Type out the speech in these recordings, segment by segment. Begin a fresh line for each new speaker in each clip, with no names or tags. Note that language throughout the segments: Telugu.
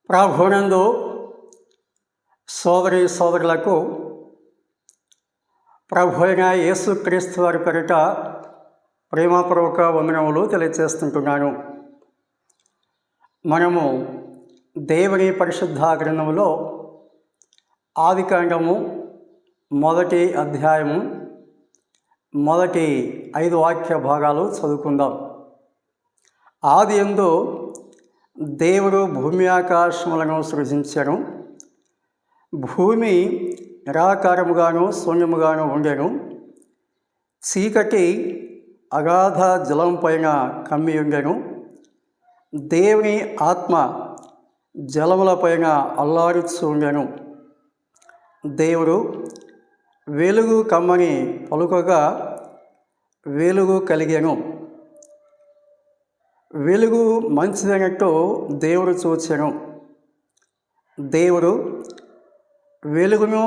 ప్రభువునందు సోదరి సోదరులకు ప్రభు అయిన యేసుక్రీస్తు వారి పేరిట ప్రేమపూర్వక వందనములు తెలియజేస్తుంటున్నాను. మనము దేవుని పరిశుద్ధ గ్రంథములో ఆదికాండము 1వ అధ్యాయము మొదటి 5 వాక్య భాగాలు చదువుకుందాం. ఆదియందు దేవుడు భూమి ఆకాశములను సృజించెను. భూమి నిరాకారముగాను శూన్యముగాను ఉండెను. చీకటి అగాధ జలం పైన కమ్మి ఉండెను. దేవుని ఆత్మ జలముల పైన అల్లాడుచు ఉండెను. దేవుడు వెలుగు కమ్మని పలుకగా వెలుగు కలిగెను. వెలుగు మంచిదైనట్టు దేవుడు చూచెను. దేవుడు వెలుగును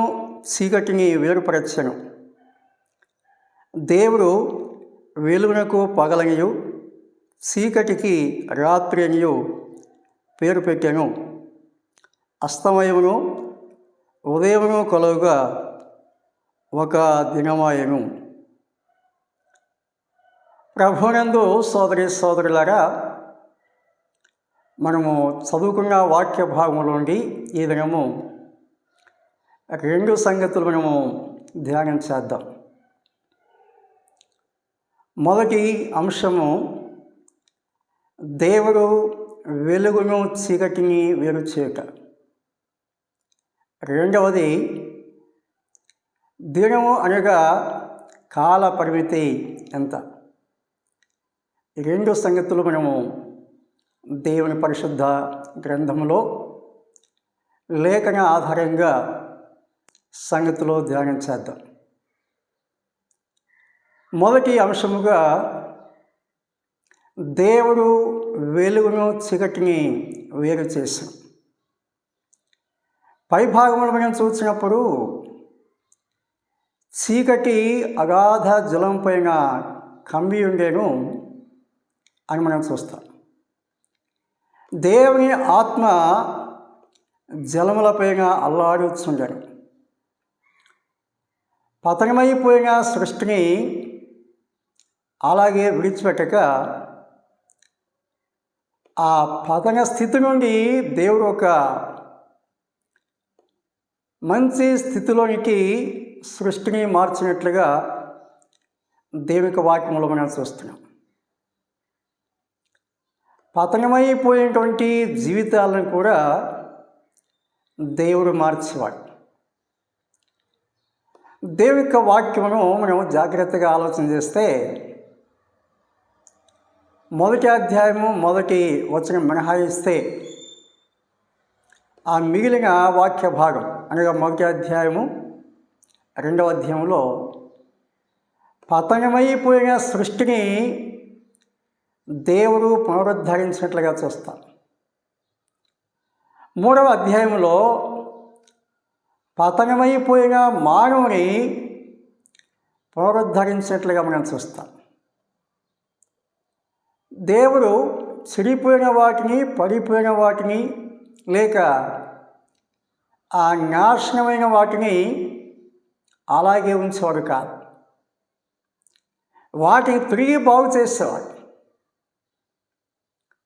చీకటిని వేరుపరచెను. దేవుడు వెలుగునకు పగలనియు చీకటికి రాత్రి అనియు పేరు పెట్టెను. అస్తమయమును ఉదయమును కలుగుగా ఒక దినమాయెను. ప్రభువునందు సోదరి సోదరులారా, మనము చదువుకున్న వాక్య భాగముల నుండి ఈ దినము 2 సంగతులు మనము ధ్యానం చేద్దాం. మొదటి అంశము, దేవుడు వెలుగును చీకటిని వేరు చేయుట. రెండవది, దినము అనగా కాల పరిమితి ఎంత. 2 సంగతులు మనము దేవుని పరిశుద్ధ గ్రంథములో లేఖన ఆధారంగా సంగతులు ధ్యానం చేద్దాం. మొదటి అంశముగా, దేవుడు వెలుగును చీకటిని వేరు చేశాడు. పైభాగంలో మనం చూసినప్పుడు చీకటి అగాధ జలం పైన కమ్మి ఉండేను అని మనం చూస్తాం. దేవుని ఆత్మ జలములపైన అల్లాడుచుండెను. పతనమైపోయిన సృష్టిని అలాగే విడిచిపెట్టక ఆ పతన స్థితి నుండి దేవుడు ఒక మంచి స్థితిలోనికి సృష్టిని మార్చినట్లుగా దేవుని వాక్యంలో మనం చూస్తున్నాం. పతనమైపోయినటువంటి జీవితాలను కూడా దేవుడు మార్చేవాడు. దేవుని వాక్యమును మనం జాగ్రత్తగా ఆలోచన చేస్తే, 1వ అధ్యాయము 1వ వచనం మినహాయిస్తే ఆ మిగిలిన వాక్య భాగం అనగా 1వ అధ్యాయము 2వ అధ్యాయంలో పతనమైపోయిన సృష్టిని దేవుడు పునరుద్ధరించినట్లుగా చూస్తాం. 3వ అధ్యాయంలో పతనమైపోయిన మానవుని పునరుద్ధరించినట్లుగా మనం చూస్తాం. దేవుడు చెడిపోయిన వాటిని, పడిపోయిన వాటిని, లేక ఆ నాశనమైన వాటిని అలాగే ఉంచేవాడు కాదు. వాటిని తిరిగి బాగు చేసేవాడు.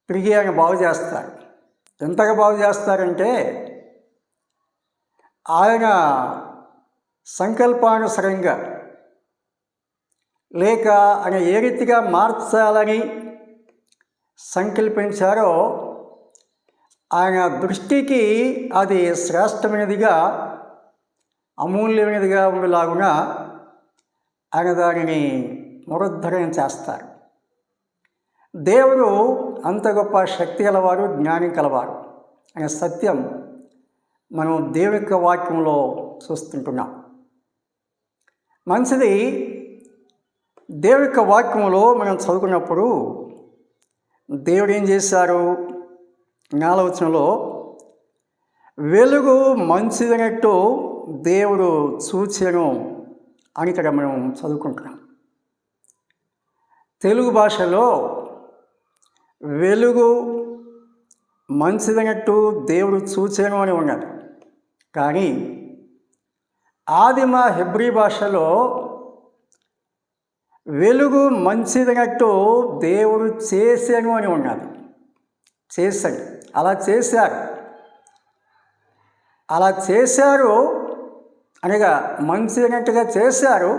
తిరిగి ఆయన బాగు చేస్తారు. ఎంతగా బాగు చేస్తారంటే, ఆయన సంకల్పానుసారంగా, లేక ఆయన ఏ రీతిగా మార్చాలని సంకల్పించారో ఆయన దృష్టికి అది శ్రేష్టమైనదిగా, అమూల్యమైనదిగా ఉండేలాగున ఆయన దానిని పునరుద్ధరణ చేస్తారు. దేవుడు అంత గొప్ప శక్తి గలవాడు, జ్ఞానం కలవాడు అనే సత్యం మనం దేవుని యొక్క వాక్యంలో చూస్తుంటున్నాం. మంచిది. దేవుని యొక్క వాక్యంలో మనం చదువుకున్నప్పుడు దేవుడు ఏం చేశారు? 4వ వచనంలో వెలుగు మంచిదనట్టు దేవుడు చూచెను అని ఇక్కడ మనం చదువుకుంటున్నాం. తెలుగు భాషలో వెలుగు మంచిదైనట్టు దేవుడు చూచాను అని ఉన్నది. కానీ ఆదిమ హెబ్రీ భాషలో వెలుగు మంచిదైనట్టు దేవుడు చేశాను అని ఉన్నది. చేశాడు, అలా చేశారు. అలా చేశారు అనగా మంచిదైనట్టుగా చేశారు.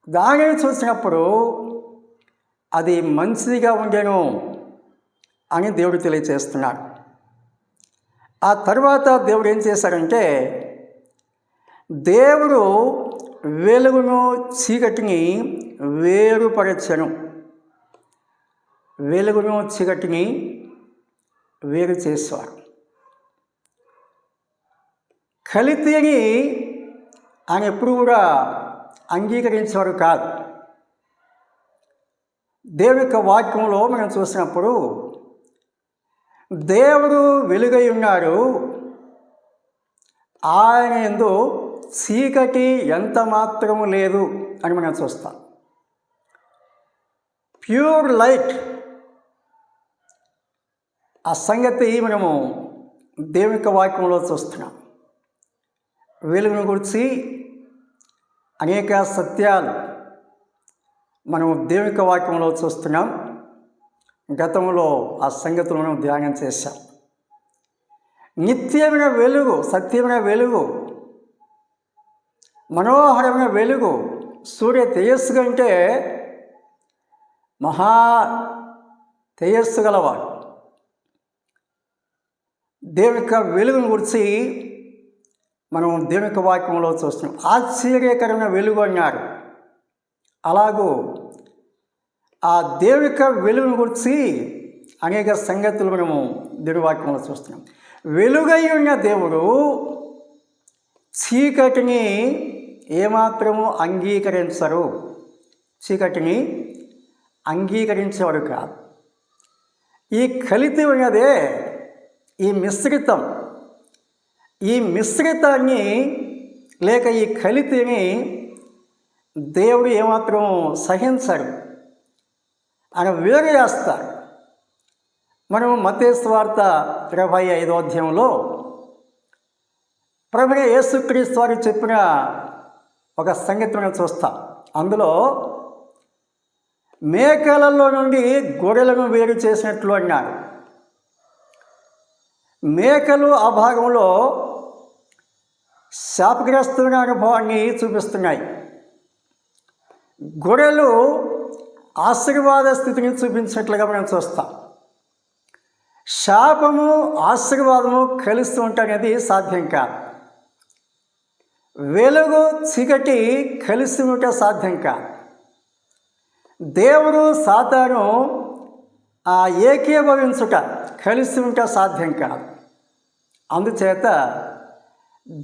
దానిని చూసినప్పుడు అది మంచిదిగా ఉండేను అని దేవుడు తెలియచేస్తున్నాడు. ఆ తర్వాత దేవుడు ఏం చేశాడంటే, దేవుడు వెలుగును చీకటిని వేరుపరచెను. వెలుగును చీకటిని వేరు చేసేవారు. కలితిని ఆయన ఎప్పుడు కూడా అంగీకరించేవారు కాదు. దేవుని యొక్క వాక్యంలో మనం చూసినప్పుడు దేవుడు వెలుగై ఉన్నాడు, ఆయన యందు చీకటి ఎంత మాత్రము లేదు అని మనం చూస్తాం. ప్యూర్ లైట్, ఆ సంగతి మనము దేవుని యొక్క వాక్యంలో చూస్తున్నాం. వెలుగును గురించి అనేక సత్యాలు మనం దేవుని యొక్క వాక్యంలో చూస్తున్నాం. గతంలో ఆ సంగతులను మనం ధ్యానం చేశాం. నిత్యమైన వెలుగు, సత్యమైన వెలుగు, మనోహరమైన వెలుగు, సూర్య తేజస్సు కంటే మహా తేజస్సు గలవాడు. దేవుని యొక్క వెలుగును గురించి మనం దేవుని యొక్క వాక్యంలో చూస్తున్నాం. ఆశ్చర్యకరమైన వెలుగు అన్నారు. అలాగూ ఆ దేవుని యొక్క వెలుగును గురించి అనేక సంగతులు మనము దేవుని వాక్యంలో చూస్తున్నాం. వెలుగై ఉన్న దేవుడు చీకటిని ఏమాత్రము అంగీకరించరు. చీకటిని అంగీకరించేవాడు కాదు. ఈ కలితి ఉన్నదే, ఈ మిశ్రితం, ఈ మిశ్రితాన్ని లేక ఈ కలితిని దేవుడు ఏమాత్రం సహించడు, ఆయన వేరు చేస్తారు. మనం మత్తయి సువార్త 25వ అధ్యాయంలో ప్రభువైన యేసుక్రీస్తు వారు చెప్పిన ఒక సంగతి మనం చూస్తాం. అందులో మేకలలో నుండి గొర్రెలను వేరు చేసినట్లు అన్నారు. మేకలు ఆ భాగంలో శాపగ్రస్తున్న అనుభవాన్ని చూపిస్తున్నాయి. గొర్రెలు ఆశీర్వాద స్థితిని చూపించినట్లుగా మనం చూస్తాం. శాపము ఆశీర్వాదము కలిసి ఉంటనేది సాధ్యం కాదు. వెలుగు చీకటి కలిసి ఉంటే సాధ్యం కాదు. దేవుడు సాతాను ఆ ఏకీభవించుట కలిసి ఉంటే సాధ్యం కాదు. అందుచేత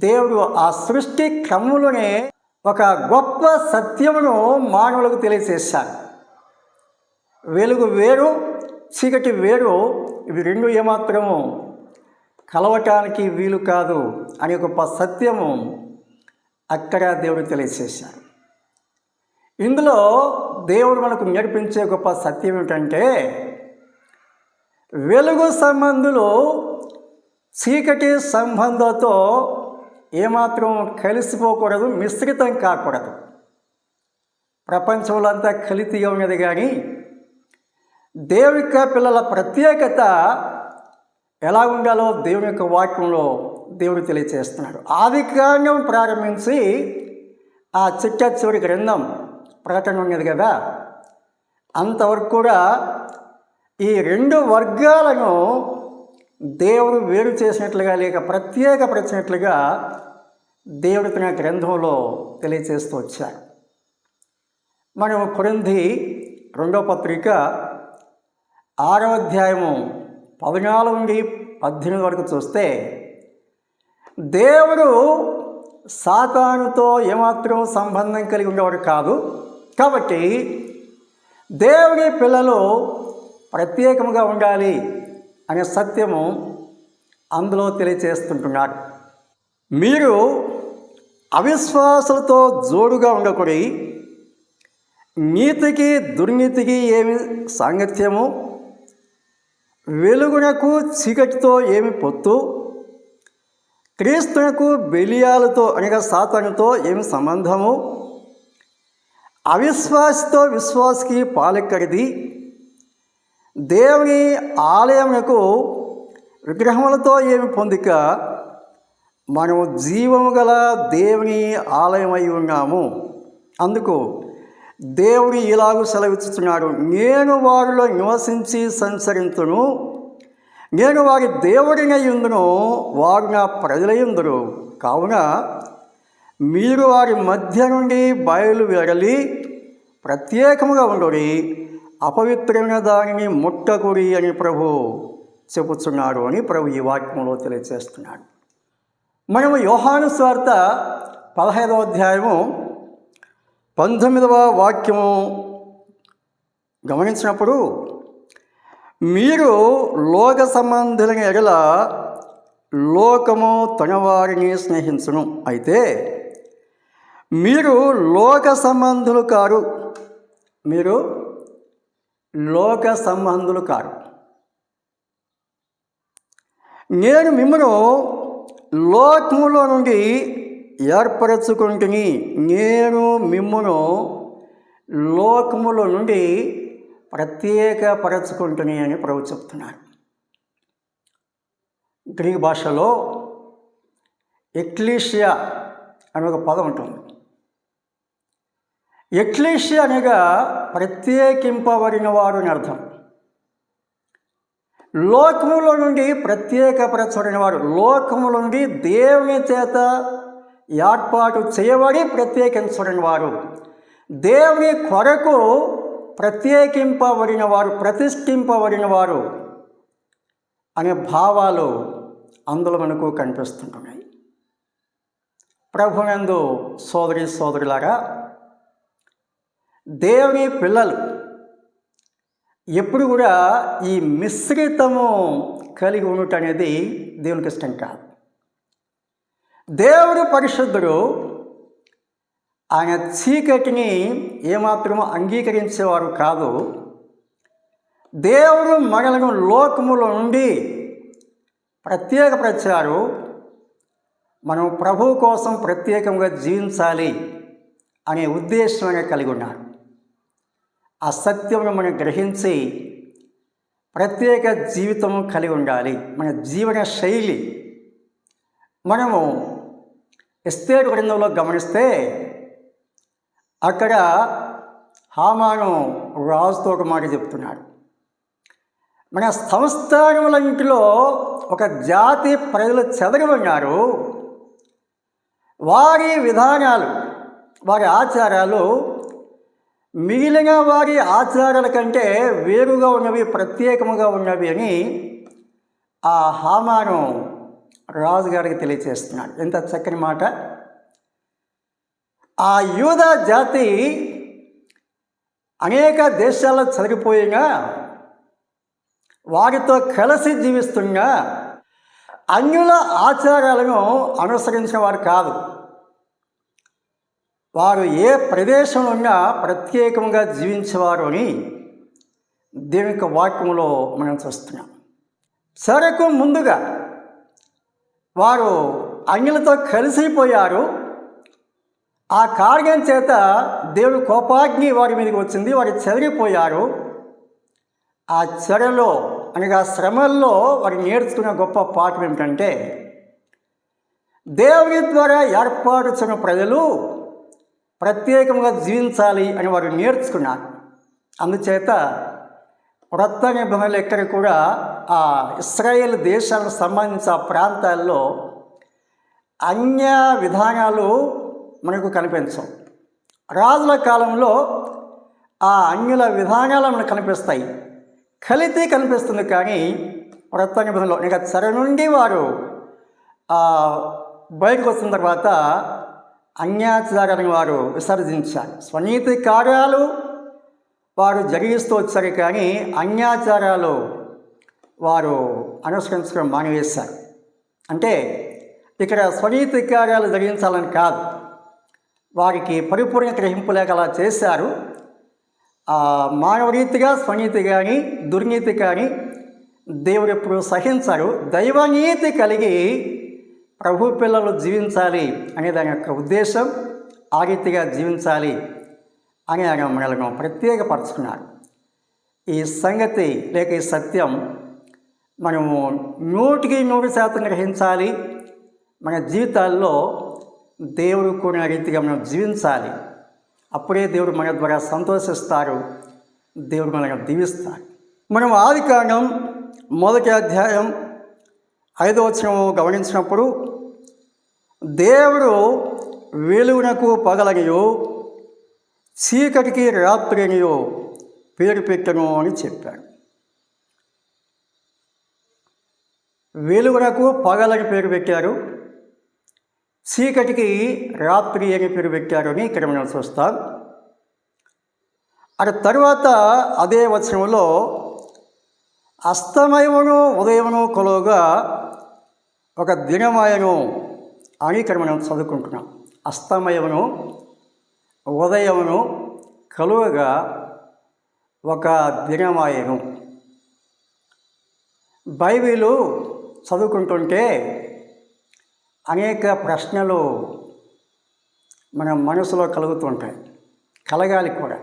దేవుడు ఆ సృష్టి క్రమంలోనే ఒక గొప్ప సత్యమును మానవులకు తెలియజేశాడు. వెలుగు వేరు, చీకటి వేరు, ఇవి రెండు ఏమాత్రము కలవటానికి వీలు కాదు అనే గొప్ప సత్యము అక్కడ దేవుడు తెలియజేశాడు. ఇందులో దేవుడు మనకు నేర్పించే గొప్ప సత్యం ఏమిటంటే, వెలుగు సంబంధులు చీకటి సంబంధంతో ఏమాత్రం కలిసిపోకూడదు, మిశ్రితం కాకూడదు. ప్రపంచంలో అంతా కలితిగా ఉన్నది, కానీ దేవుని యొక్క పిల్లల ప్రత్యేకత ఎలా ఉండాలో దేవుని యొక్క వాక్యంలో దేవుడు తెలియజేస్తున్నాడు. ఆదికాండం ప్రారంభించి ఆ చిట్ట గ్రంథం ప్రకటన ఉన్నది కదా, అంతవరకు కూడా ఈ రెండు వర్గాలను దేవుడు వేరు చేసినట్లుగా లేక ప్రత్యేకపరిచినట్లుగా దేవుడు తన గ్రంథంలో తెలియజేస్తూ వచ్చాడు. మనం కొరింథీ 2వ పత్రిక 6వ అధ్యాయము 14 నుండి 18 వరకు చూస్తే, దేవుడు సాతానుతో ఏమాత్రం సంబంధం కలిగి ఉండేవాడు కాదు. కాబట్టి దేవుని పిల్లలు ప్రత్యేకంగా ఉండాలి అనే సత్యము అందులో తెలియచేస్తుంటున్నాడు. మీరు అవిశ్వాసులతో జోడుగా ఉండకూడి నీతికి దుర్నీతికి ఏమి సాంగత్యము, వెలుగునకు చీకటితో ఏమి పొత్తు, క్రీస్తునకు బెలియాలతో అనగా సాతానుతో ఏమి సంబంధము, అవిశ్వాసితో విశ్వాసికి పాలెక్కడిది, దేవుని ఆలయమునకు విగ్రహములతో ఏమి పొందిక, మనము జీవము గల దేవుని ఆలయమై ఉన్నాము. అందుకు దేవుడు ఇలాగూ సెలవిస్తున్నాడు, నేను వారిలో నివసించి సంచరింతును, నేను వారి దేవుడినై ఉందును, వారు నా ప్రజలై ఉందురు. కావున మీరు వారి మధ్య నుండి బయలువెడలి ప్రత్యేకముగా ఉండుడి, అపవిత్రమైన దానిని ముట్టకుడి అని ప్రభు చెప్పుచున్నాడు అని ప్రభు ఈ వాక్యంలో తెలియజేస్తున్నాడు. మనము యోహాను సువార్త 15వ అధ్యాయము 19వ వాక్యము గమనించినప్పుడు, మీరు లోక సంబంధులైన ఎడల లోకము తన వారిని స్నేహించును, అయితే మీరు లోక సంబంధులు కారు, మీరు లోక సంబంధులు కారు. నేను మిమ్మను లోకములో నుండి ఏర్పరచుకుంటుని, నేను మిమ్మును లోకములో నుండి ప్రత్యేకపరచుకుంటుని అని ప్రభు చెప్తున్నారు. గ్రీక్ భాషలో ఎక్లీషియా అనే ఒక పదం ఉంటుంది. ఎక్లీషియా అనగా ప్రత్యేకింపబడిన వారు అని అర్థం. లోకములో నుండి ప్రత్యేకపరచబడిన వారు, లోకముల నుండి దేవుని చేత ఏర్పాటు చేయబడి ప్రత్యేకించబడిన వారు, దేవుని కొరకు ప్రత్యేకింపబడిన వారు, ప్రతిష్ఠింపబడిన వారు అనే భావాలు అందులో మనకు కనిపిస్తుంటున్నాయి. ప్రభునందు సోదరి సోదరులారా, దేవుని పిల్లలు ఎప్పుడు కూడా ఈ మిశ్రితము కలిగి ఉండటం అనేది దేవునికి ఇష్టం కాదు. దేవుడు పరిశుద్ధుడు, ఆయన చీకటిని ఏమాత్రము అంగీకరించేవారు కాదు. దేవుడు మనలను లోకములో నుండి ప్రత్యేకపరిచారు. మనం ప్రభువు కోసం ప్రత్యేకంగా జీవించాలి అనే ఉద్దేశం కలిగి ఉన్నారు. ఆ సత్యమును మనం గ్రహించి ప్రత్యేక జీవితం కలిగి ఉండాలి. మన జీవన శైలి మనము ఎస్తేరు గ్రంథంలో గమనిస్తే, అక్కడ హామాను రాజుతో ఒక మాట చెప్తున్నాడు. మన సంస్థానములన్నింటిలో ఒక జాతి ప్రజలు చెదరి ఉన్నారు, వారి విధానాలు, వారి ఆచారాలు మిగిలిన వారి ఆచారాల కంటే వేరుగా ఉన్నవి, ప్రత్యేకముగా ఉన్నవి అని ఆ హామాను రాజుగారికి తెలియచేస్తున్నాడు. ఎంత చక్కని మాట! ఆ యూదా జాతి అనేక దేశాల్లో చదివిపోయినా, వారితో కలిసి జీవిస్తున్నా అన్యుల ఆచారాలను అనుసరించిన వారు కాదు. వారు ఏ ప్రదేశంలో ఉన్నా ప్రత్యేకంగా జీవించేవారు అని దేవుని యొక్క వాక్యంలో మనం చూస్తున్నాం. సరకు ముందుగా వారు అన్యులతో కలిసిపోయారు. ఆ కార్యం చేత దేవుని కోపాగ్ని వారి మీదకి వచ్చింది. వారు చెదిరిపోయారు. ఆ చెరలో అనగా శ్రమల్లో వారు నేర్చుకున్న గొప్ప పాఠం ఏమిటంటే, దేవుని ద్వారా ఏర్పాటు చేసిన ప్రజలు ప్రత్యేకంగా జీవించాలి అని వారు నేర్చుకున్నారు. అందుచేత క్రొత్త నిబంధనలు ఎక్కడ కూడా ఆ ఇశ్రాయేల్ దేశాలకు సంబంధించిన ఆ ప్రాంతాల్లో అన్య విధానాలు మనకు కనిపించవు. రాజుల కాలంలో ఆ అన్యుల విధానాలు మనకు కనిపిస్తాయి, కలితే కనిపిస్తుంది. కానీ క్రొత్త నిబంధనలో ఇక చెర నుండి వారు బయటకు వచ్చిన తర్వాత అన్యాచారాన్ని వారు విసర్జించారు. స్వనీతి కార్యాలు వారు జరిగిస్తూ వచ్చారు, కానీ అన్యాచారాలు వారు అనుసరించడం మానివేశారు. అంటే ఇక్కడ స్వనీతి కార్యాలు జరిగించాలని కాదు, వారికి పరిపూర్ణ గ్రహింపు లేక అలా చేశారు. మానవ రీతిగా స్వనీతి కానీ దుర్నీతి కానీ దేవుడు ఎప్పుడు సహించరు. దైవనీతి కలిగి ప్రభు పిల్లలు జీవించాలి అనే దాని యొక్క ఉద్దేశం, ఆ రీతిగా జీవించాలి అని ఆయన మనల్ని ప్రత్యేకపరుచుకున్నారు. ఈ సంగతి లేక ఈ సత్యం మనము 100% గ్రహించాలి. మన జీవితాల్లో దేవుడు కూడిన రీతిగా మనం జీవించాలి. అప్పుడే దేవుడు మన ద్వారా సంతోషిస్తారు, దేవుడు మనల్ని దీవిస్తారు. మనం ఆదికాండం 1వ అధ్యాయం 5వ వచనం గమనించినప్పుడు, దేవుడు వెలుగునకు పగలనియో చీకటికి రాత్రినియో పేరు పెట్టను అని చెప్పాడు. వెలుగునకు పగలని పేరు పెట్టారు, చీకటికి రాత్రి అని పేరు పెట్టారు అని ఇక్కడ మనం చూస్తాం. ఆ తర్వాత అదే వచనంలో అస్తమయమును ఉదయమును కొలువుగా ఒక దినమాయను అని ఇక్కడ మనం చదువుకుంటున్నాం. అస్తమయమును ఉదయమును కలువగా ఒక దినమాయను. బైబిలు చదువుకుంటుంటే అనేక ప్రశ్నలు మన మనసులో కలుగుతుంటాయి, కలగాలి కూడా.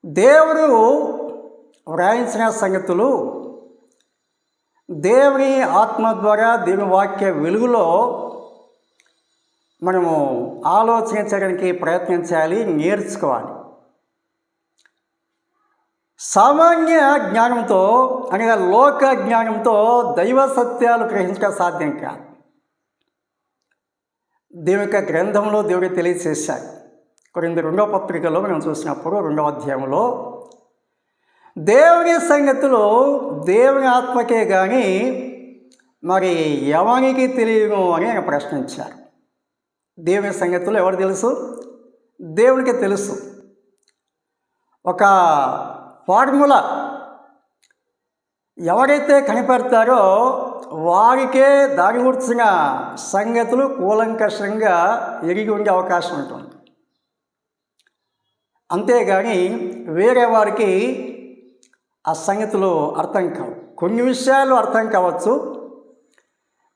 దేవుడు వ్రాయించిన సంగతులు దేవుని ఆత్మ ద్వారా, దేవుని వాక్య వెలుగులో మనము ఆలోచించడానికి ప్రయత్నించాలి, నేర్చుకోవాలి. సామాన్య జ్ఞానంతో అనగా లోక జ్ఞానంతో దైవ సత్యాలు గ్రహించడం సాధ్యం కాదు. దేవుని యొక్క గ్రంథంలో దేవుడు తెలియచేశారు. కొరింథీ 2వ పత్రికలో మనం చూసినప్పుడు 2వ అధ్యాయంలో దేవుని సంగతులు దేవుని ఆత్మకే కానీ మరి ఎవరికి తెలియను అని ఆయన ప్రశ్నించారు. దేవుని సంగతులు ఎవరు తెలుసు? దేవునికి తెలుసు. ఒక ఫార్ములా, ఎవరైతే కనిపెడతారో వారికే దాని గురించిన సంగతులు కూలంకషంగా ఎరిగి ఉండే అవకాశం ఉంటుంది. అంతేగాని వేరే వారికి ఆ సంగతులు అర్థం కావు. కొన్ని విషయాలు అర్థం కావచ్చు,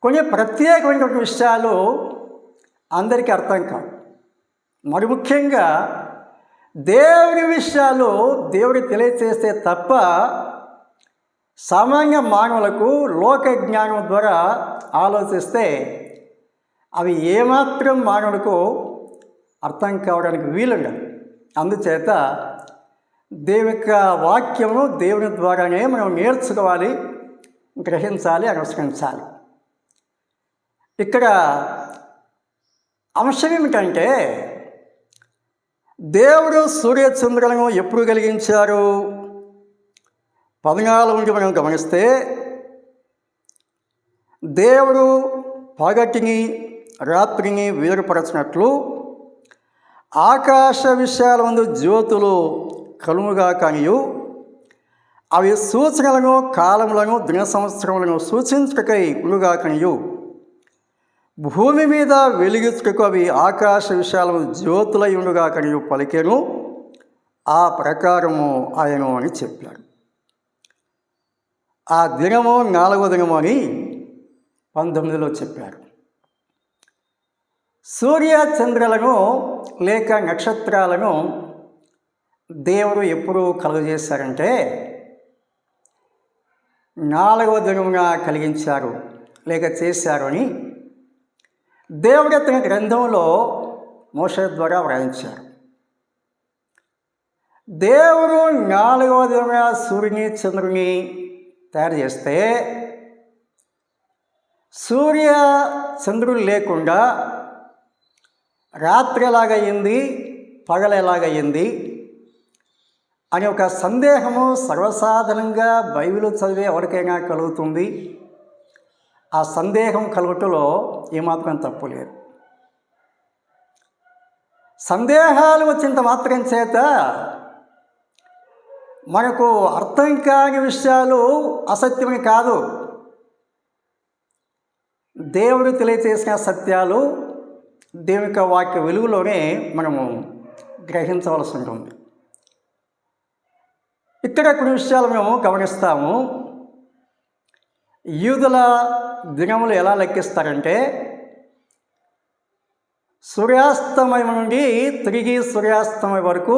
కొన్ని ప్రత్యేకమైనటువంటి విషయాలు అందరికీ అర్థం కావు. మరి ముఖ్యంగా దేవుని విషయాలు దేవుడు తెలియచేస్తే తప్ప సామాన్య మానవులకు లోక జ్ఞానం ద్వారా ఆలోచిస్తే అవి ఏమాత్రం మానవులకు అర్థం కావడానికి వీలుండదు. అందుచేత దేవుని యొక్క వాక్యమును దేవుని ద్వారానే మనం నేర్చుకోవాలి, గ్రహించాలి, అనుసరించాలి. ఇక్కడ అంశం ఏమిటంటే, దేవుడు సూర్యచంద్రులను ఎప్పుడు కలిగించారు? 14 నుండి మనం గమనిస్తే, దేవుడు పగటిని రాత్రిని వేరుపరచినట్లు ఆకాశ విషయాల ముందు జ్యోతులు కలుముగా కానియు అవి సూచనలను కాలములను దిన సంవత్సరములను సూచించుటకై ఉండుగా కానియు భూమి మీద వెలిగించుటకు అవి ఆకాశ విషయాలను జ్యోతులై ఉండుగా కానియు పలికెను. ఆ ప్రకారము ఆయను అని చెప్పాడు. ఆ దినము 4వ దినము అని 19లో చెప్పారు. సూర్య చంద్రులను లేక నక్షత్రాలను దేవుడు ఎప్పుడు కలుగజేశారంటే 4వ దినమున కలిగించారు లేక చేశారు అని దేవుడు తన గ్రంథంలో మోషే ద్వారా వ్రాయించారు. దేవుడు 4వ దినమున సూర్యుని చంద్రుని తయారు చేస్తే సూర్య చంద్రుడు లేకుండా రాత్రి ఎలాగయ్యింది, పగలు ఎలాగయ్యింది అని ఒక సందేహము సర్వసాధారణంగా బైబిల్ చదివే ఎవరికైనా కలుగుతుంది. ఆ సందేహం కలుగుటలో ఏమాత్రం తప్పు లేదు. సందేహాలు వచ్చినంత మాత్రం చేత మనకు అర్థం కాని విషయాలు అసత్యమని కాదు. దేవుడు తెలియచేసిన సత్యాలు దేవుని యొక్క వాక్య వెలుగులోనే మనము గ్రహించవలసి ఉంటుంది. ఇక్కడ కొన్ని విషయాలు మేము గమనిస్తాము. యూదుల దినములు ఎలా లెక్కిస్తారంటే సూర్యాస్తమయం నుండి తిరిగి సూర్యాస్తమయం వరకు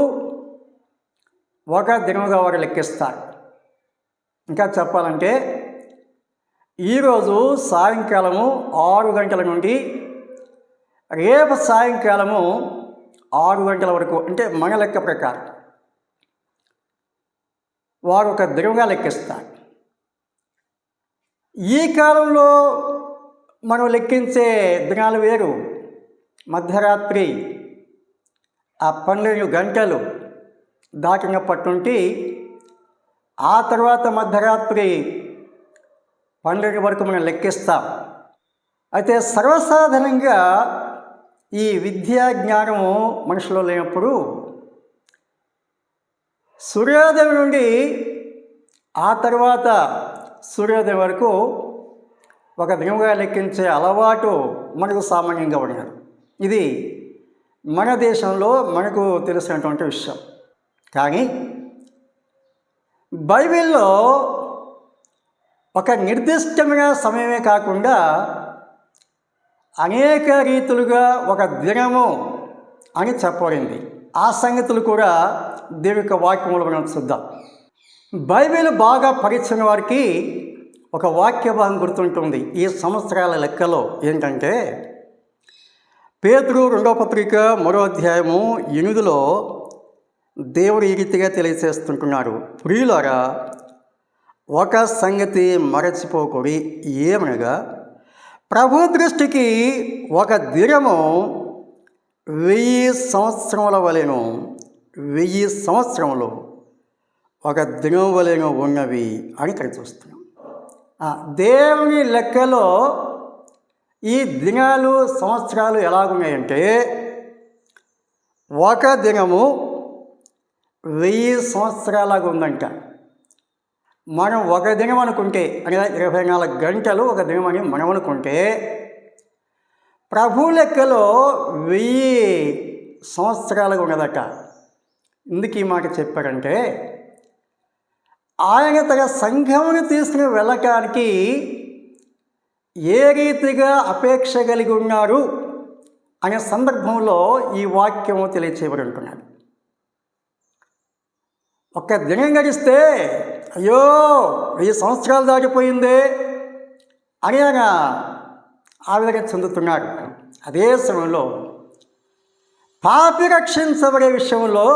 ఒక దినముగా వారు లెక్కిస్తారు. ఇంకా చెప్పాలంటే ఈరోజు సాయంకాలము 6 గంటల నుండి రేపు సాయంకాలము 6 గంటల వరకు, అంటే మన లెక్క ప్రకారం వారు ఒక దినముగా లెక్కిస్తారు. ఈ కాలంలో మనం లెక్కించే దినాలు వేరు. మధ్యరాత్రి ఆ 12 గంటలు దాటినప్పటి నుండి ఆ తర్వాత మధ్యరాత్రి 12 వరకు మనం లెక్కిస్తాం. అయితే సర్వసాధారణంగా ఈ విద్యా జ్ఞానము మనుషులో లేనప్పుడు సూర్యోదయం నుండి ఆ తర్వాత సూర్యోదయం వరకు ఒక దినముగా లెక్కించే అలవాటు మనకు సామాన్యంగా ఉన్నది. ఇది మన దేశంలో మనకు తెలిసినటువంటి విషయం. కానీ బైబిల్లో ఒక నిర్దిష్టమైన సమయమే కాకుండా అనేక రీతులుగా ఒక దినము అని చెప్పబడింది. ఆ సంగతులు కూడా దేవుని యొక్క వాక్యములు మనం చూద్దాం. బైబిల్ బాగా పరిచయం వారికి ఒక వాక్య భాగం గుర్తుంటుంది ఈ సంవత్సరాల లెక్కలో. ఏంటంటే పేతురు 2వ పత్రిక 3వ అధ్యాయము 8లో దేవుడు ఈ రీతిగా తెలియజేస్తుంటున్నాడు. ప్రియులారా, ఒక సంగతి మరచిపోకూడి, ఏమనగా ప్రభు దృష్టికి ఒక దినము 1000 సంవత్సరముల వలెను, 1000 సంవత్సరములు ఒక దినం వలెను ఉన్నవి అని ఇక్కడ చూస్తున్నాం. దేవుని లెక్కలో ఈ దినాలు సంవత్సరాలు ఎలాగున్నాయంటే ఒక దినము 1000 సంవత్సరాలాగా ఉందంట. మనం ఒక దినం అనుకుంటే, అనగా 24 గంటలు ఒక దినం అని మనం అనుకుంటే, ప్రభు లెక్కలో 1000 సంవత్సరాలుగా ఉన్నదట. ఎందుకు ఈ మాట చెప్పారంటే ఆయన తన సంఘమును తీసుకుని వెళ్ళటానికి ఏ రీతిగా అపేక్ష కలిగి ఉన్నారు అనే సందర్భంలో ఈ వాక్యము తెలియచేయబడి ఉంటున్నాడు. ఒక్క దినం గడిస్తే అయ్యో 1000 సంవత్సరాలు దాటిపోయిందే అని ఆయన ఆవేదన చెందుతున్నాడు. అదే సమయంలో పాపి రక్షించబడే విషయంలో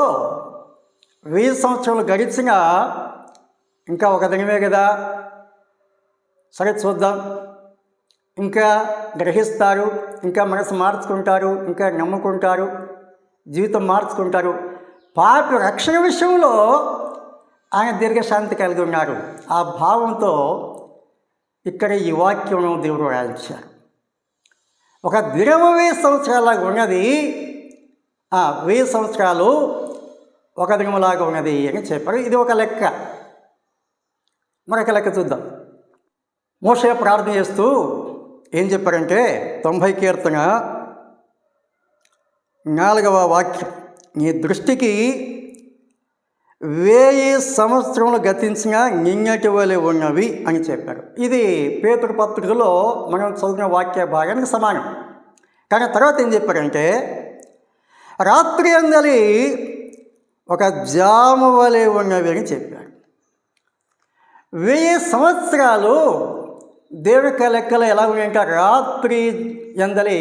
1000 సంవత్సరాలు గడిచినా ఇంకా ఒక దినమే కదా, సరే చూద్దాం, ఇంకా గ్రహిస్తారు, ఇంకా మనసు మార్చుకుంటారు, ఇంకా నమ్ముకుంటారు, జీవితం మార్చుకుంటారు. పాపి రక్షణ విషయంలో ఆయన దీర్ఘశాంతి కలిగి ఉన్నారు. ఆ భావంతో ఇక్కడ ఈ వాక్యం దేవుడు రాయించారు. ఒక దినము 1000 సంవత్సరాలాగా ఉన్నది, 1000 సంవత్సరాలు ఒక దినములాగా ఉన్నది అని చెప్పారు. ఇది ఒక లెక్క. మరొక లెక్క చూద్దాం. మోషే ప్రార్థన చేస్తూ ఏం చెప్పారంటే 90 కీర్తన 4వ వాక్యం, నీ దృష్టికి 1000 సంవత్సరములు గతించిన నిన్నటి వలె ఉన్నవి అని చెప్పారు. ఇది పేతురు పత్రికలో మనం చదివిన వాక్య భాగానికి సమానం. కానీ తర్వాత ఏం చెప్పారంటే రాత్రి అందలి ఒక జాము వలె ఉన్నవి అని చెప్పారు. 1000 సంవత్సరాలు దేవుని లెక్కలు ఎలా ఉన్నాయంటే రాత్రి ఎందలి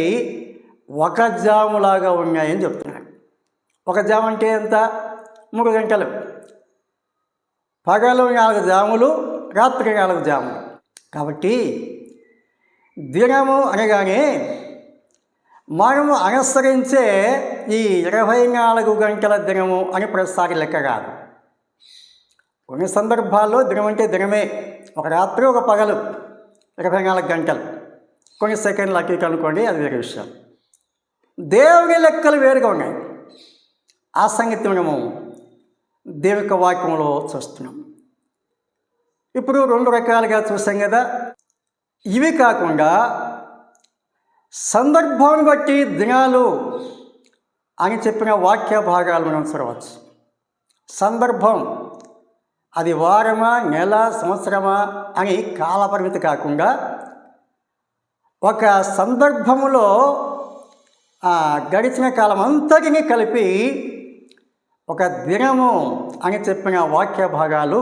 ఒక జాములాగా ఉన్నాయని చెప్తున్నాడు. ఒక జాము అంటే ఎంత? 3 గంటలు. పగలు 4 జాములు, రాత్రి 4 జాములు. కాబట్టి దినము అనగానే మనము అనుసరించే ఈ 24 గంటల దినము అని ప్రతిసారి లెక్క కాదు. కొన్ని సందర్భాల్లో దినం అంటే దినమే, ఒక రాత్రి ఒక పగలు 24 గంటలు, కొన్ని సెకండ్లు అటు ఇటు అనుకోండి, అది వేరే విషయం. దేవుని లెక్కలు వేరుగా ఉన్నాయి. ఆ సంగతి మనము దేవుని యొక్క వాక్యంలో చూస్తున్నాం. ఇప్పుడు 2 రకాలుగా చూసాం కదా. ఇవి కాకుండా సందర్భాన్ని బట్టి దినాలు అని చెప్పిన వాక్య భాగాలు మనం చూడవచ్చు. సందర్భం అది వారమా, నెల, సంవత్సరమా అని కాలపరిమితి కాకుండా ఒక సందర్భములో గడిచిన కాలం అంతటిని కలిపి ఒక దినము అని చెప్పిన వాక్య భాగాలు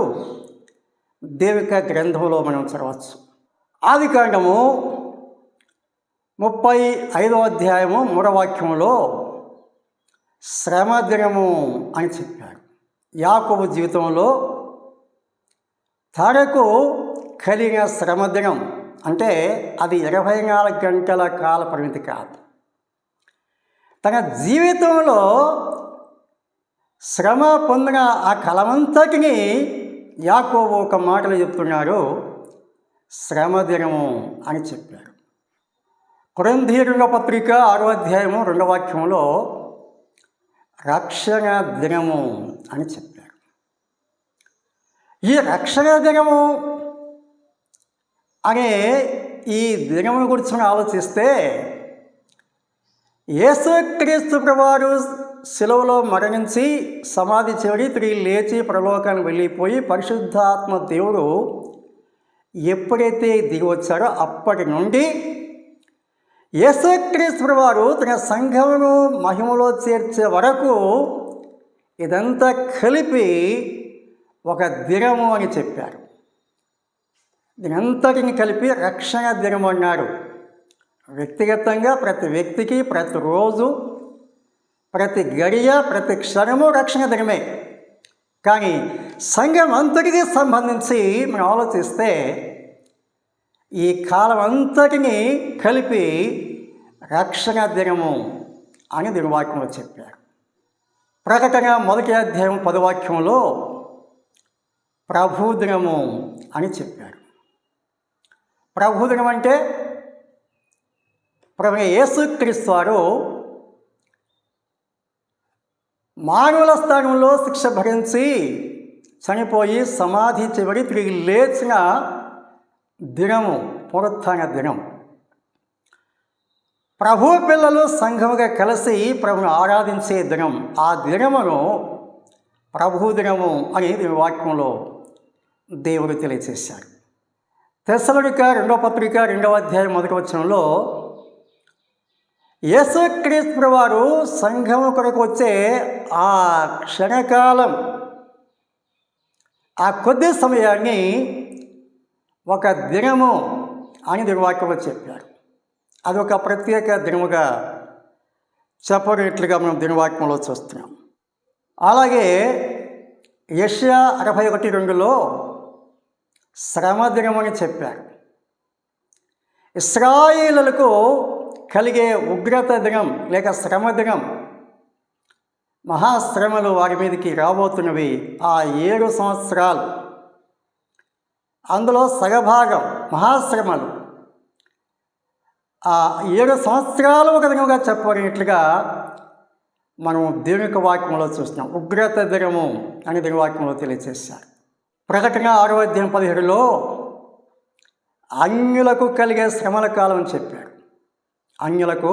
దేవుని గ్రంథంలో మనం చదవచ్చు. ఆదికాండము 35వ అధ్యాయము 3వ వాక్యంలో శ్రమ దినము అని చెప్పారు. యాకోబు జీవితంలో తనకు కలిగిన శ్రమ దినం అంటే అది 24 గంటల కాల పరిమితి కాదు. తన జీవితంలో శ్రమ పొందిన ఆ కాలమంతటిని యాకోబు ఒక మాటలు చెప్తున్నారు, శ్రమ దినము అని చెప్పారు. కొరింథీయుల పత్రిక 6వ అధ్యాయము 2వ వాక్యంలో రక్షణ దినము అని చెప్పారు. ఈ రక్షణ దినము అనే ఈ దినమును గురించి ఆలోచిస్తే యేసుక్రీస్తు ప్రభువారు శిలువలో మరణించి సమాధి చివరి తిరిగి లేచి పరలోకానికి వెళ్ళిపోయి పరిశుద్ధాత్మ దేవుడు ఎప్పుడైతే దిగి వచ్చారో అప్పటి నుండి యేసుక్రీస్తు ప్రభువారు తన సంఘమును మహిమలో చేర్చే వరకు ఇదంతా కలిపి ఒక దినము అని చెప్పారు. దీనంతటిని కలిపి రక్షణ దినము అన్నారు. వ్యక్తిగతంగా ప్రతి వ్యక్తికి ప్రతిరోజు, ప్రతి గడియ, ప్రతి క్షణము రక్షణ దినమే. కానీ సంఘం అంతటికి సంబంధించి మనం ఆలోచిస్తే ఈ కాలం అంతటిని కలిపి రక్షణ దినము అని దీని వాక్యంలో చెప్పారు. ప్రకటన 1వ అధ్యాయం 10వ వాక్యంలో ప్రభు దినము అని చెప్పారు. ప్రభు దినం అంటే ప్రభు యేసుక్రీస్తు వారు మానవుల స్థానంలో శిక్ష భరించి చనిపోయి సమాధి చివరి తిరిగి లేచిన దినము, పునరుత్థాన దినం. ప్రభు పిల్లలు సంఘముగా కలిసి ప్రభుని ఆరాధించే దినం. ఆ దినమును ప్రభు దినము అని వాక్యంలో దేవుడు తెలియజేశారు. తెస్సలోనిక 2వ పత్రిక 2వ అధ్యాయం 1వ వచనంలో యేసుక్రీస్తు ప్రభువారు సంఘము కొరకు వచ్చే ఆ క్షణకాలం, ఆ కొద్ది సమయాన్ని ఒక దినము అని దినవాక్యంలో చెప్పారు. అదొక ప్రత్యేక దినముగా చెప్పినట్లుగా మనం దినవాక్యంలో చూస్తున్నాం. అలాగే యెషయా 61:2లో శ్రమ దినమని చెప్పారు. ఇశ్రాయేలులకు కలిగే ఉగ్రత దినం లేక శ్రమ దినం, మహాశ్రమలు వారి మీదకి రాబోతున్నవి. ఆ 7 సంవత్సరాలు, అందులో సగభాగం మహాశ్రమలు. ఆ 7 సంవత్సరాలు ఒక దినముగా చెప్పబడినట్లుగా మనం దేవుని యొక్క వాక్యంలో చూస్తున్నాం. ఉగ్రత దినము అని దేవుని వాక్యంలో తెలియజేశారు. ప్రకటన 6వ అధ్యాయం 17లో అన్యులకు కలిగే శ్రమల కాలం అని చెప్పారు. అన్యులకు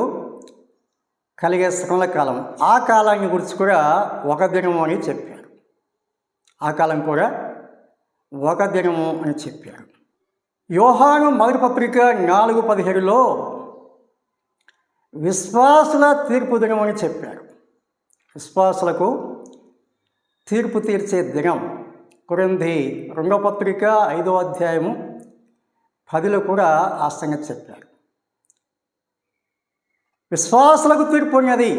కలిగే శ్రమల కాలం, ఆ కాలాన్ని గురించి కూడా ఒక దినము అని చెప్పారు. ఆ కాలం కూడా ఒక దినము అని చెప్పారు. యోహాను 1వ పత్రిక 4:17లో విశ్వాసుల తీర్పు దినం అని చెప్పారు. విశ్వాసులకు తీర్పు తీర్చే దినం. కొరింథీ 2వ పత్రిక 5వ అధ్యాయము 10లో కూడా ఆ సంగతి చెప్పారు. విశ్వాసులకు తీర్పు ఉన్నది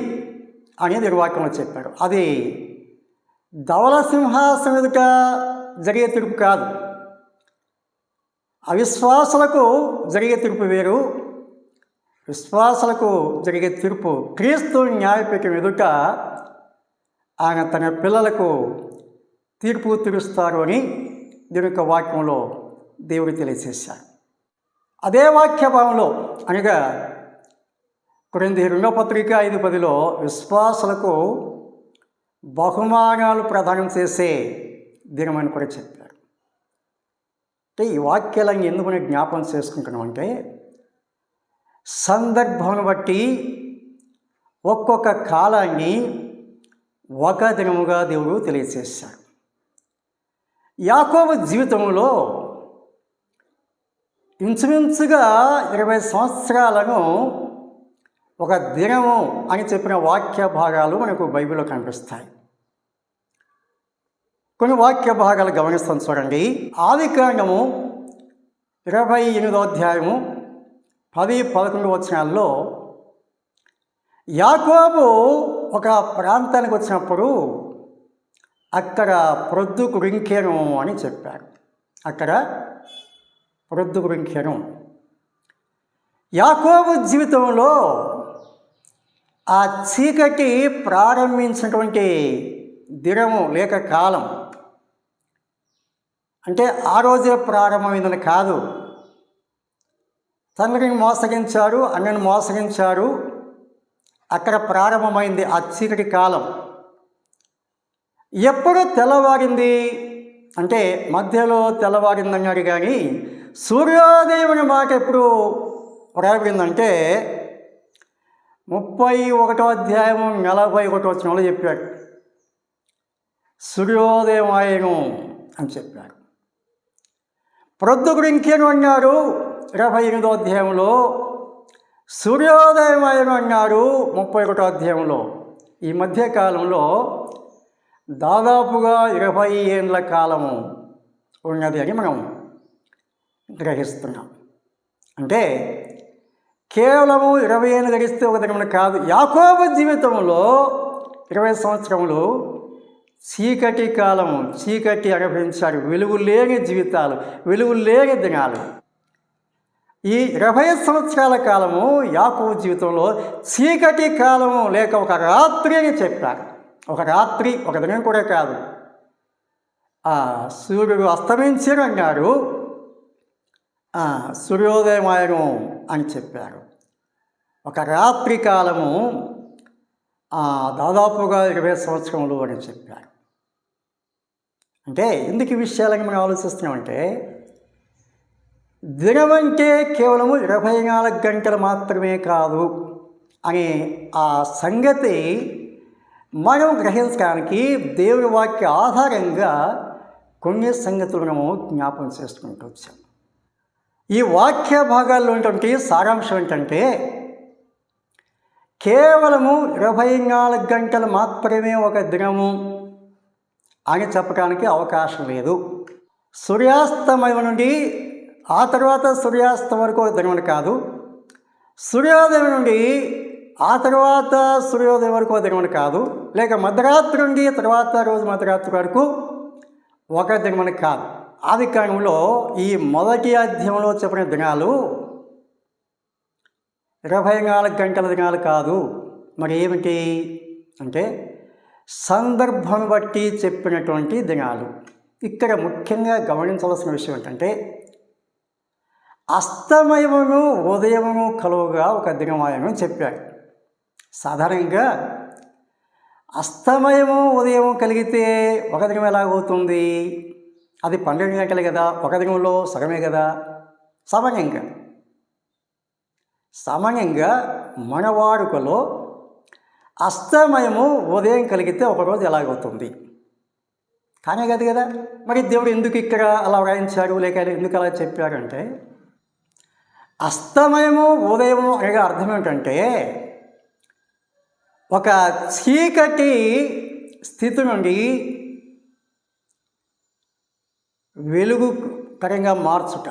అనేది వాక్యంలో చెప్పారు. అది ధవళ సింహాసనం ఎదుట జరిగే తీర్పు కాదు. అవిశ్వాసులకు జరిగే తీర్పు వేరు. విశ్వాసులకు జరిగే తీర్పు క్రీస్తు న్యాయపీఠం ఎదుట ఆయన తన పిల్లలకు తీర్పు తీరుస్తారు అని దీని యొక్క వాక్యంలో దేవుడు తెలియజేశారు. అదే వాక్య భావంలో అనగా కొరింథీ 2వ పత్రిక 5:10లో విశ్వాసులకు బహుమానాలు ప్రదానం చేసే దినమని కూడా చెప్పారు. అంటే ఈ వాక్యాలను ఎందుకు జ్ఞాపకం చేసుకుంటున్నాం అంటే సందర్భాన్ని బట్టి ఒక్కొక్క కాలాన్ని ఒక దినముగా దేవుడు తెలియజేశారు. యాకోబు జీవితంలో ఇంచుమించుగా 20 సంవత్సరాలను ఒక దినము అని చెప్పిన వాక్య భాగాలు మనకు బైబిల్లో కనిపిస్తాయి. కొన్ని వాక్య భాగాలు గమనిస్తాం చూడండి. ఆదికాండము 28వ అధ్యాయము 10-11 వచనాల్లో యాకోబు ఒక ప్రాంతానికి వచ్చినప్పుడు అక్కడ ప్రొద్దుగురింకెను అని చెప్పారు. అక్కడ ప్రొద్దుగురింకెను. యాకోబు జీవితంలో ఆ చీకటి ప్రారంభించినటువంటి దినము లేక కాలం అంటే ఆ రోజే ప్రారంభమైందని కాదు. తండ్రిని మోసగించారు, అన్నను మోసగించారు, అక్కడ ప్రారంభమైంది ఆ చీకటి కాలం. ఎప్పుడు తెల్లవారింది అంటే మధ్యలో తెల్లవారిందన్నారు, కానీ సూర్యోదయం మాట ఎప్పుడు రాబడిందంటే 31వ అధ్యాయము 41వ వచనంలో చెప్పాడు. సూర్యోదయం ఆయను అని చెప్పారు. ప్రొద్దుగురింకెను అన్నారు 28వ అధ్యాయంలో, సూర్యోదయం ఆయను అన్నారు 31వ అధ్యాయంలో. ఈ మధ్యకాలంలో దాదాపుగా 20 ఏళ్ళ కాలము ఉన్నది అని మనం గ్రహిస్తున్నాం. అంటే కేవలము 20 ఏళ్ళు గడిస్తే ఒక దినమున కాదు. యాకోబు జీవితంలో 20 సంవత్సరములు చీకటి కాలము, చీకటి అనుభవించారు. వెలుగు లేని జీవితాలు, వెలుగు లేని దినాలు. ఈ 20 సంవత్సరాల కాలము యాకోబు జీవితంలో చీకటి కాలము లేక ఒక రాత్రి అని చెప్పారు. ఒక రాత్రి, ఒక దినం కూడా కాదు. సూర్యుడు అస్తమించను అన్నారు, సూర్యోదయమాయను అని చెప్పారు. ఒక రాత్రి కాలము దాదాపుగా 20 సంవత్సరములు అని చెప్పారు. అంటే ఎందుకు ఈ విషయాలని మనం ఆలోచిస్తున్నామంటే, దినం అంటే కేవలము 24 గంటలు మాత్రమే కాదు అనే ఆ సంగతి మనం గ్రహించడానికి దేవుని వాక్య ఆధారంగా కొన్ని సంగతులు మనము జ్ఞాపకం చేసుకుంటూ వచ్చాం. ఈ వాక్య భాగాల్లో ఉన్నటువంటి సారాంశం ఏంటంటే, కేవలము 24 గంటలు మాత్రమే ఒక దినము అని చెప్పడానికి అవకాశం లేదు. సూర్యాస్తమయం నుండి ఆ తర్వాత సూర్యాస్తమయం వరకు ఒక దినం కాదు, సూర్యోదయం నుండి ఆ తర్వాత సూర్యోదయం వరకు ఒక దినం కాదు, లేక మధ్యరాత్రి నుండి తర్వాత రోజు మధ్యరాత్రి వరకు ఒక దినం కాదు. ఆది కాలంలో ఈ మొదటి అధ్యాయంలో చెప్పిన దినాలు 24 గంటల దినాలు కాదు. మరి ఏమిటి అంటే సందర్భం బట్టి చెప్పినటువంటి దినాలు. ఇక్కడ ముఖ్యంగా గమనించవలసిన విషయం ఏంటంటే, అస్తమయమును ఉదయమును కలువుగా ఒక దినమాయను చెప్పాడు. సాధారణంగా అస్తమయము ఉదయము కలిగితే ఒక దినం ఎలాగవుతుంది? అది 12 గంటలు కదా, ఒక దినంలో సగమే కదా. సామాన్యంగా మన వాడుకలో అస్తమయము ఉదయం కలిగితే ఒకరోజు ఎలాగవుతుంది? కానీ కాదు కదా. మరి దేవుడు ఎందుకు ఇక్కడ అలా వ్రాయించాడు, లేక ఎందుకు అలా చెప్పాడంటే, అస్తమయము ఉదయము అనగా అర్థం ఏంటంటే, ఒక చీకటి స్థితి నుండి వెలుగు పరంగా మార్చుట,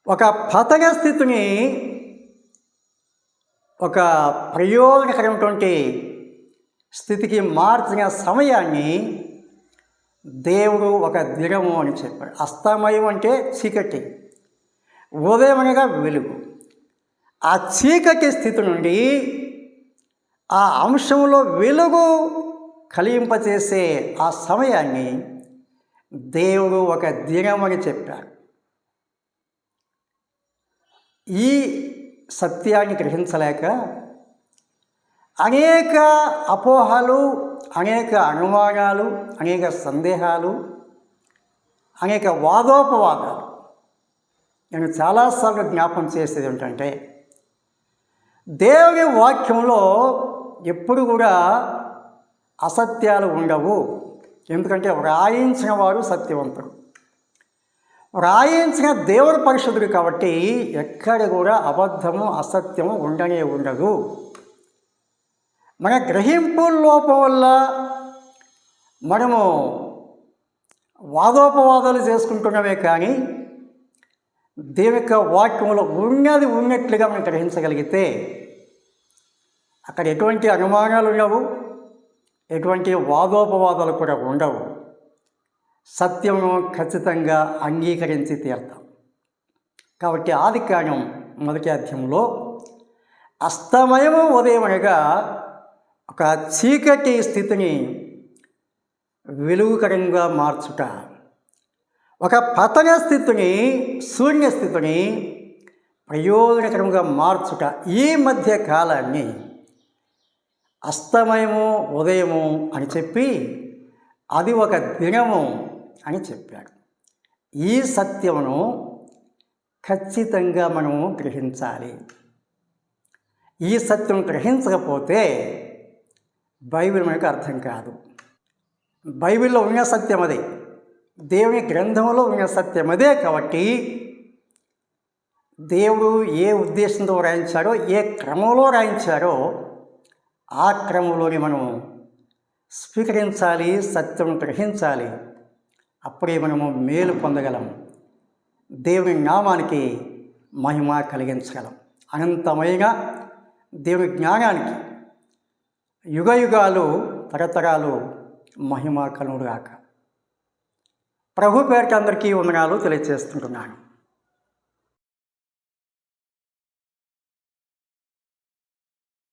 ఒక పతన స్థితిని ఒక ప్రయోజనకరమైనటువంటి స్థితికి మార్చిన సమయాన్ని దేవుడు ఒక దినము అని చెప్పాడు. అస్తమయం అంటే చీకటి, ఉదయం అనగా వెలుగు. ఆ చీకటి స్థితి నుండి ఆ అంశంలో వెలుగు కలింపచేసే ఆ సమయాన్ని దేవుడు ఒక దినం అని చెప్పాడు. ఈ సత్యాన్ని గ్రహించలేక అనేక అపోహలు, అనేక అనుమానాలు, అనేక సందేహాలు, అనేక వాదోపవాదాలు. నేను చాలాసార్లు జ్ఞాపకం చేసేది ఏంటంటే, దేవుని వాక్యంలో ఎప్పుడు కూడా అసత్యాలు ఉండవు, ఎందుకంటే వ్రాయించిన వారు సత్యవంతుడు, వ్రాయించిన దేవుడు పరిశుద్ధుడు కాబట్టి ఎక్కడ కూడా అబద్ధము అసత్యము ఉండనే ఉండదు. మన గ్రహింపు లోపం వల్ల మనము వాదోపవాదాలు చేసుకుంటున్నవే కానీ దేవుని యొక్క వాక్యంలో ఉన్నది ఉన్నట్లుగా మనం గ్రహించగలిగితే అక్కడ ఎటువంటి అనుమానాలు ఉండవు, ఎటువంటి వాదోపవాదాలు కూడా ఉండవు. సత్యమును ఖచ్చితంగా అంగీకరించి తీరుతాం. కాబట్టి ఆదికాండం 1వ అధ్యాయంలో అస్తమయము ఉదయం అనగా ఒక చీకటి స్థితిని వెలుగుకరంగా మార్చుట, ఒక పతన స్థితిని శూన్య స్థితిని ప్రయోజనకరంగా మార్చుట, ఈ మధ్య కాలాన్ని అస్తమయము ఉదయము అని చెప్పి అది ఒక దినము అని చెప్పాడు. ఈ సత్యమును ఖచ్చితంగా మనము గ్రహించాలి. ఈ సత్యం గ్రహించకపోతే బైబిల్ మనకు అర్థం కాదు. బైబిల్లో ఉన్న సత్యం అదే, దేవుని గ్రంథంలో ఉన్న సత్యం అదే. కాబట్టి దేవుడు ఏ ఉద్దేశంతో రాయించాడో, ఏ క్రమంలో రాయించాడో ఆ క్రమంలోని మనం స్వీకరించాలి, సత్యం గ్రహించాలి. అప్పుడే మనము మేలు పొందగలం, దేవుని నామానికి మహిమ కలిగించగలం. అనంతమైన దేవుని జ్ఞానానికి యుగయుగాలు తరతరాలు మహిమ కలుగుగాక. ప్రభు పేరిట అందరికీ వందనాలు తెలియజేస్తుంటున్నాను.